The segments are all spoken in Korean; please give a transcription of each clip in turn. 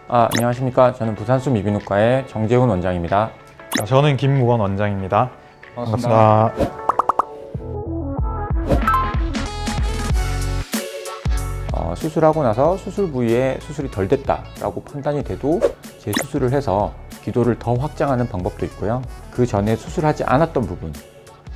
안녕하십니까. 저는 부산수 미비인후과의 정재훈 원장입니다. 저는 김무건 원장입니다. 반갑습니다. 수술하고 나서 수술 부위에 수술이 덜 됐다라고 판단이 돼도 재수술을 해서 기도를 더 확장하는 방법도 있고요. 그 전에 수술하지 않았던 부분,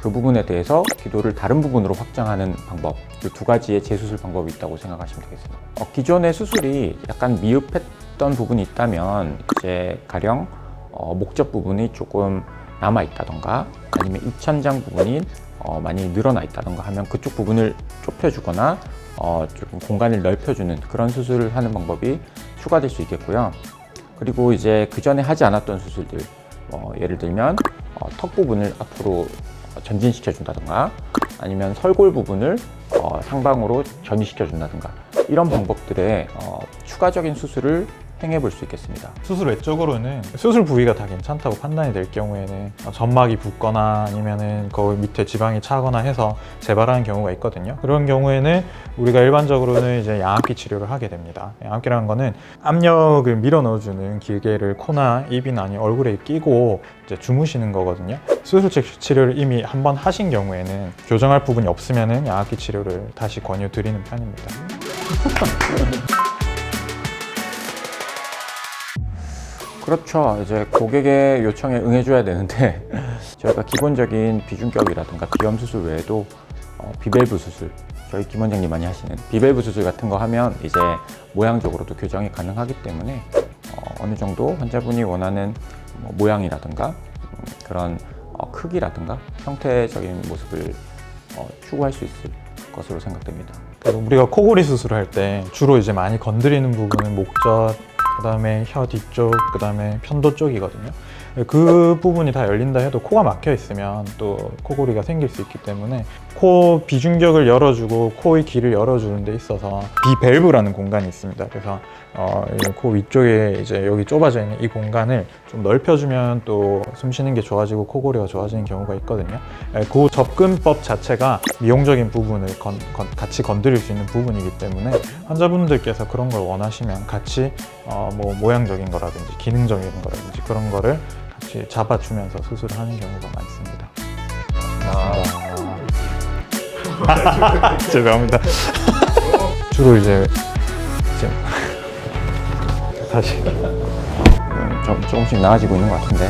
그 부분에 대해서 기도를 다른 부분으로 확장하는 방법, 이 두 가지의 재수술 방법이 있다고 생각하시면 되겠습니다. 기존의 수술이 약간 미흡했던 부분이 있다면 이제 가령 목젖 부분이 조금 남아 있다던가 아니면 입천장 부분이 많이 늘어나 있다던가 하면 그쪽 부분을 좁혀주거나 조금 공간을 넓혀주는 그런 수술을 하는 방법이 추가될 수 있겠고요. 그리고 이제 그 전에 하지 않았던 수술들, 예를 들면 턱 부분을 앞으로 전진시켜 준다던가 아니면 설골 부분을 상방으로 전이시켜 준다던가 이런 방법들의 추가적인 수술을 행해 볼 수 있겠습니다. 수술 외적으로는 수술 부위가 다 괜찮다고 판단이 될 경우에는 점막이 붓거나 아니면은 거기 밑에 지방이 차거나 해서 재발하는 경우가 있거든요. 그런 경우에는 우리가 일반적으로는 이제 양압기 치료를 하게 됩니다. 양압기라는 거는 압력을 밀어 넣어주는 기계를 코나 입이나 아니면 얼굴에 끼고 이제 주무시는 거거든요. 수술 치료를 이미 한번 하신 경우에는 교정할 부분이 없으면은 양압기 치료를 다시 권유드리는 편입니다. 그렇죠. 이제 고객의 요청에 응해줘야 되는데 저희가 기본적인 비중격이라든가 비염 수술 외에도 비밸브 수술, 저희 김 원장님 많이 하시는 비밸브 수술 같은 거 하면 이제 모양적으로도 교정이 가능하기 때문에 어느 정도 환자분이 원하는 모양이라든가 그런 크기라든가 형태적인 모습을 추구할 수 있을 것으로 생각됩니다. 우리가 코골이 수술을 할 때 주로 이제 많이 건드리는 부분은 목젖, 그 다음에 혀 뒤쪽, 그 다음에 편도 쪽이거든요. 그 부분이 다 열린다 해도 코가 막혀 있으면 또 코골이가 생길 수 있기 때문에 코 비중격을 열어주고 코의 길을 열어주는 데 있어서 비밸브라는 공간이 있습니다. 그래서 코 위쪽에 이제 여기 좁아져 있는 이 공간을 좀 넓혀주면 또 숨 쉬는 게 좋아지고 코골이가 좋아지는 경우가 있거든요. 그 접근법 자체가 미용적인 부분을 같이 건드릴 수 있는 부분이기 때문에 환자분들께서 그런 걸 원하시면 같이 뭐 모양적인 거라든지 기능적인 거라든지 그런 거를 같이 잡아주면서 수술을 하는 경우가 많습니다. 죄송합니다. 주로 이제 다시 조금씩 나아지고 있는 것 같은데